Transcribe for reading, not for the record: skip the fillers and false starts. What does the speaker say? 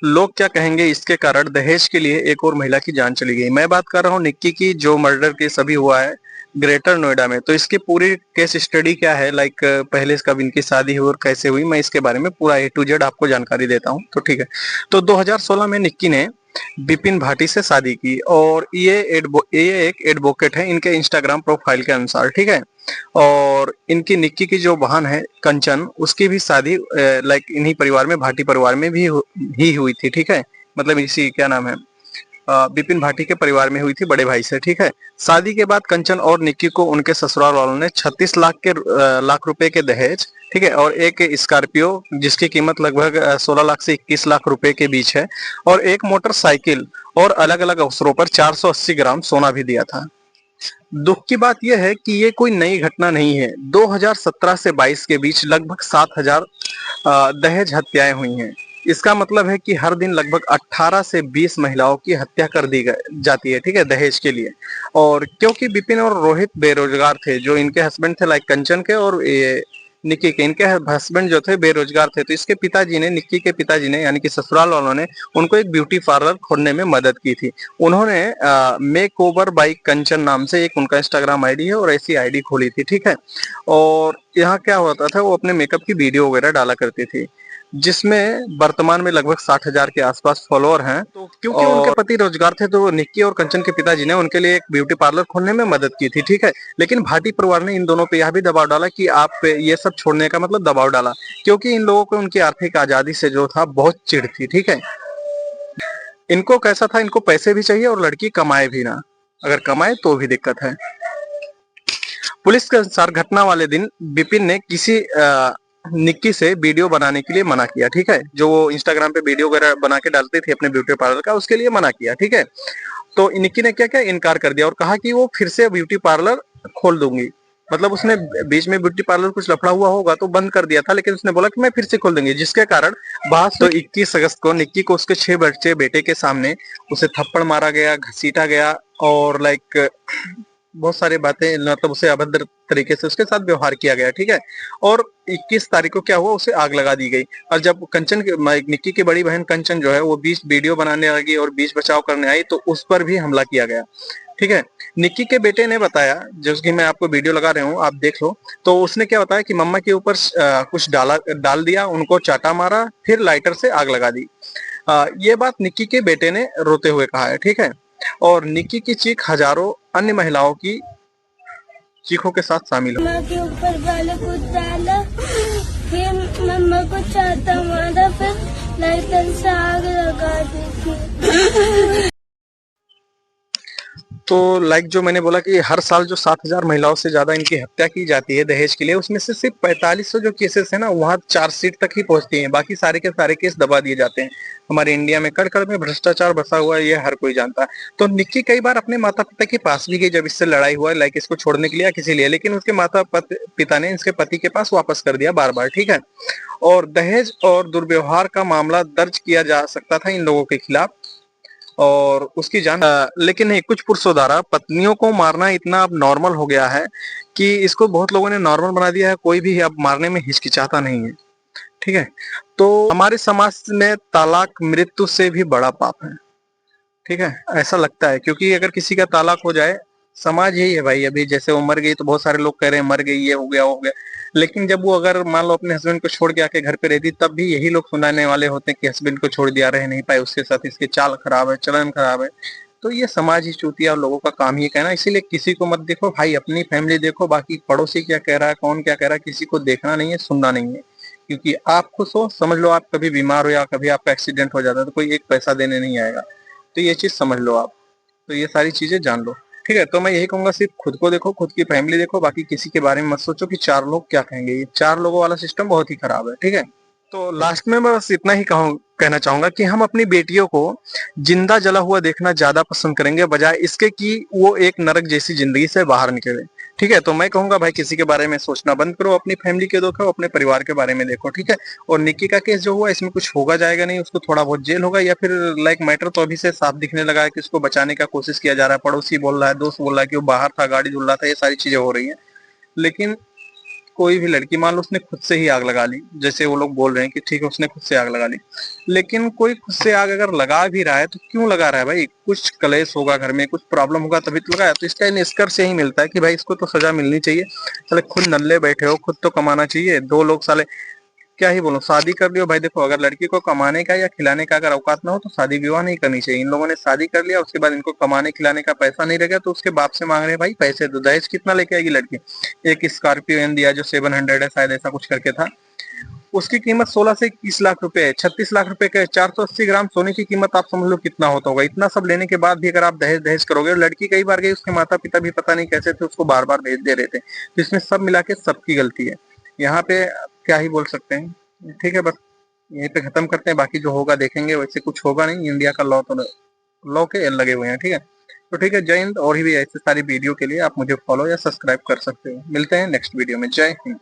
लोग क्या कहेंगे इसके कारण दहेज के लिए एक और महिला की जान चली गई। मैं बात कर रहा हूँ निक्की की, जो मर्डर केस अभी हुआ है ग्रेटर नोएडा में। तो इसकी पूरी केस स्टडी क्या है, लाइक पहले कब इनकी शादी हुई और कैसे हुई, मैं इसके बारे में पूरा A to Z आपको जानकारी देता हूँ। तो ठीक है। तो 2016 में निक्की ने बिपिन भाटी से शादी की, और ये एक एडवोकेट है इनके इंस्टाग्राम प्रोफाइल के अनुसार, ठीक है। और इनकी निक्की की जो बहन है कंचन, उसकी भी शादी लाइक इन्हीं परिवार में, भाटी परिवार में ही हुई थी, ठीक है। मतलब इसी क्या नाम है, बिपिन भाटी के परिवार में हुई थी, बड़े भाई से, ठीक है। शादी के बाद कंचन और निक्की को उनके ससुराल वालों ने 36 लाख रुपए के दहेज, ठीक है, और एक स्कॉर्पियो जिसकी कीमत लगभग 16 लाख से 21 लाख रुपए के बीच है, और एक मोटरसाइकिल, और अलग अलग अवसरों पर 480 ग्राम सोना भी दिया था। दुख की बात यह है कि ये कोई नई घटना नहीं है। 2017 से 22 के बीच लगभग 7,000 दहेज हत्याएं हुई हैं। इसका मतलब है कि हर दिन लगभग 18 से 20 महिलाओं की हत्या कर दी जाती है, ठीक है, दहेज के लिए। और क्योंकि विपिन और रोहित बेरोजगार थे, जो इनके हस्बैंड थे लाइक कंचन के और ये निक्की के, इनके हस्बैंड जो थे बेरोजगार थे, तो इसके पिताजी ने, निक्की के पिताजी ने यानी कि ससुराल वालों ने उनको एक ब्यूटी पार्लर खोलने में मदद की थी। उन्होंने मेक ओवर बाई कंचन नाम से एक उनका इंस्टाग्राम आईडी है, और ऐसी आईडी खोली थी, ठीक है। और यहाँ क्या होता था, वो अपने मेकअप की वीडियो वगैरह डाला करती थी, जिसमें वर्तमान में लगभग 60,000 के आसपास फॉलोअर हैं। तो क्योंकि उनके पति रोजगार थे, तो निक्की और कंचन के पिताजी ने उनके लिए एक ब्यूटी पार्लर खोलने में मदद की थी, ठीक है। लेकिन भाटी परिवार ने इन दोनों पे यह भी दबाव डाला कि आप ये सब छोड़ने का, मतलब दबाव डाला, क्योंकि इन लोगों को उनकी आर्थिक आजादी से जो था बहुत चिढ़ थी, ठीक है। इनको कैसा था, इनको पैसे भी चाहिए और लड़की कमाए भी ना, अगर कमाए तो भी दिक्कत है। पुलिस के अनुसार घटना वाले दिन विपिन ने किसी निक्की से वीडियो बनाने के लिए मना किया, ठीक है। जो वो इंस्टाग्राम पे वीडियो वगैरह बना के डालते थे अपने ब्यूटी पार्लर का, उसके लिए मना किया, ठीक है। तो निक्की ने क्या क्या इनकार कर दिया और कहा कि वो फिर से ब्यूटी पार्लर खोल दूंगी। मतलब उसने बीच में ब्यूटी पार्लर कुछ लफड़ा हुआ होगा तो बंद कर दिया था, लेकिन उसने बोला कि मैं फिर से खोल दूंगी, जिसके कारण बात तो 21 अगस्त को निक्की को उसके 6 बच्चे बेटे के सामने उसे थप्पड़ मारा गया, घसीटा गया, और लाइक बहुत सारी बातें, मतलब उसे अभद्र तरीके से उसके साथ व्यवहार किया गया, ठीक है। और 21 तारीख को क्या हुआ, उसे आग लगा दी गई। और जब निक्की की बड़ी बहन कंचन जो है वो बीच वीडियो बनाने लगी और बीच बचाव करने आई, तो उस पर भी हमला किया गया, ठीक है। निक्की के बेटे ने बताया, जिसकी मैं आपको वीडियो लगा रहा हूँ, आप देख लो। तो उसने क्या बताया कि मम्मा के ऊपर कुछ डाल दिया, उनको चाटा मारा, फिर लाइटर से आग लगा दी। ये बात निक्की के बेटे ने रोते हुए कहा है, ठीक है। और निक्की की चीख हजारों अन्य महिलाओं की चीखों के साथ शामिल हो। मम्मा के ऊपर गाले कुछ डाला, फिर मम्मा को चाटा मारा, फिर लाइटर से आग लगा दी थी। तो लाइक जो मैंने बोला कि हर साल जो 7,000 महिलाओं से ज्यादा इनकी हत्या की जाती है दहेज के लिए, उसमें से सिर्फ 4500 जो केसेस है ना, वहाँ चार्जशीट तक ही पहुंचती हैं, बाकी सारे के सारे केस दबा दिए जाते हैं। हमारे इंडिया में कड़ कड़ में भ्रष्टाचार बसा हुआ है, ये हर कोई जानता है। तो निक्की कई बार अपने माता पिता के पास भी गई जब इससे लड़ाई हुआ, लाइक इसको छोड़ने के लिए या किसी लिए, लेकिन उसके माता पिता ने इसके पति के पास वापस कर दिया बार बार, ठीक है। और दहेज और दुर्व्यवहार का मामला दर्ज किया जा सकता था इन लोगों के खिलाफ, और उसकी जान लेकिन नहीं, कुछ पुरुषों द्वारा पत्नियों को मारना इतना अब नॉर्मल हो गया है कि इसको बहुत लोगों ने नॉर्मल बना दिया है, कोई भी अब मारने में हिचकिचाता नहीं है, ठीक है। तो हमारे समाज में तलाक मृत्यु से भी बड़ा पाप है, ठीक है, ऐसा लगता है। क्योंकि अगर किसी का तलाक हो जाए, समाज यही है भाई, अभी जैसे वो मर गई तो बहुत सारे लोग कह रहे हैं मर गई, ये हो गया वो हो गया। लेकिन जब वो अगर मान लो अपने हस्बैंड को छोड़ के आके घर पे रहती, तब भी यही लोग सुनाने वाले होते हैं कि हस्बैंड को छोड़ दिया, रह नहीं पाए उसके साथ, इसके चाल खराब है, चलन खराब है। तो ये समाज ही चूतिया और लोगों का काम ही कहना। इसीलिए किसी को मत देखो भाई, अपनी फैमिली देखो, बाकी पड़ोसी क्या कह रहा है, कौन क्या कह रहा है, किसी को देखना नहीं है, सुनना नहीं है। क्योंकि आप खुश हो, समझ लो आप कभी बीमार हो या कभी आपका एक्सीडेंट हो जाता है, तो कोई एक पैसा देने नहीं आएगा। तो ये चीज समझ लो आप, तो ये सारी चीजें जान लो, ठीक है। तो मैं यही कहूंगा, सिर्फ खुद को देखो, खुद की फैमिली देखो, बाकी किसी के बारे में मत सोचो कि चार लोग क्या कहेंगे। ये चार लोगों वाला सिस्टम बहुत ही खराब है, ठीक है। तो लास्ट में मैं बस इतना ही कहना चाहूंगा कि हम अपनी बेटियों को जिंदा जला हुआ देखना ज्यादा पसंद करेंगे, बजाय इसके कि वो एक नरक जैसी जिंदगी से बाहर निकले, ठीक है। तो मैं कहूंगा भाई, किसी के बारे में सोचना बंद करो, अपनी फैमिली के देखो, अपने परिवार के बारे में देखो, ठीक है। और निक्की का केस जो हुआ, इसमें कुछ होगा जाएगा नहीं, उसको थोड़ा बहुत जेल होगा, या फिर लाइक मैटर तो अभी से साफ दिखने लगा है कि उसको बचाने का कोशिश किया जा रहा है, पड़ोसी बोल रहा है, दोस्त बोल रहा है कि वो बाहर था, गाड़ी धुल रहा था, ये सारी चीजें हो रही है। लेकिन कोई भी लड़की, मान लो उसने खुद से ही आग लगा ली, जैसे वो लोग बोल रहे हैं कि ठीक है उसने खुद से आग लगा ली, लेकिन कोई खुद से आग अगर लगा भी रहा है तो क्यों लगा रहा है भाई? कुछ कलेश होगा घर में, कुछ प्रॉब्लम होगा तभी तो लगाया। तो इसका निष्कर्ष यही मिलता है कि भाई इसको तो सजा मिलनी चाहिए। साले खुद नल्ले बैठे हो, खुद तो कमाना चाहिए। दो लोग साले, क्या ही बोलो, शादी कर लियो भाई। देखो अगर लड़की को कमाने का या खिलाने का अगर औकात ना हो तो शादी विवाह नहीं करनी चाहिए। इन लोगों ने शादी कर लिया, उसके बाद इनको कमाने खिलाने का पैसा नहीं रहेगा तो उसके बाप से मांग रहे हैं भाई पैसे दो। दहेज कितना लेके आएगी लड़की? एक स्कॉर्पियो एन दिया जो 700 है शायद, ऐसा कुछ करके था। उसकी कीमत 16 से 21 लाख रुपए है, 36 लाख रुपए का 480 ग्राम सोने की कीमत आप समझ लो कितना होता होगा। इतना सब लेने के बाद भी अगर आप दहेज दहेज करोगे, लड़की कई बार गई, उसके माता पिता भी पता नहीं कैसे थे, उसको बार बार भेज दे रहे थे। तो इसमें सब मिला के सबकी गलती है। यहाँ पे क्या ही बोल सकते हैं। ठीक है, बस यहीं पे खत्म करते हैं, बाकी जो होगा देखेंगे। वैसे कुछ होगा नहीं, इंडिया का लॉ तो लॉ के लगे हुए हैं। ठीक है, तो ठीक है, जय हिंद। और भी ऐसे सारी वीडियो के लिए आप मुझे फॉलो या सब्सक्राइब कर सकते हो। मिलते हैं नेक्स्ट वीडियो में। जय हिंद।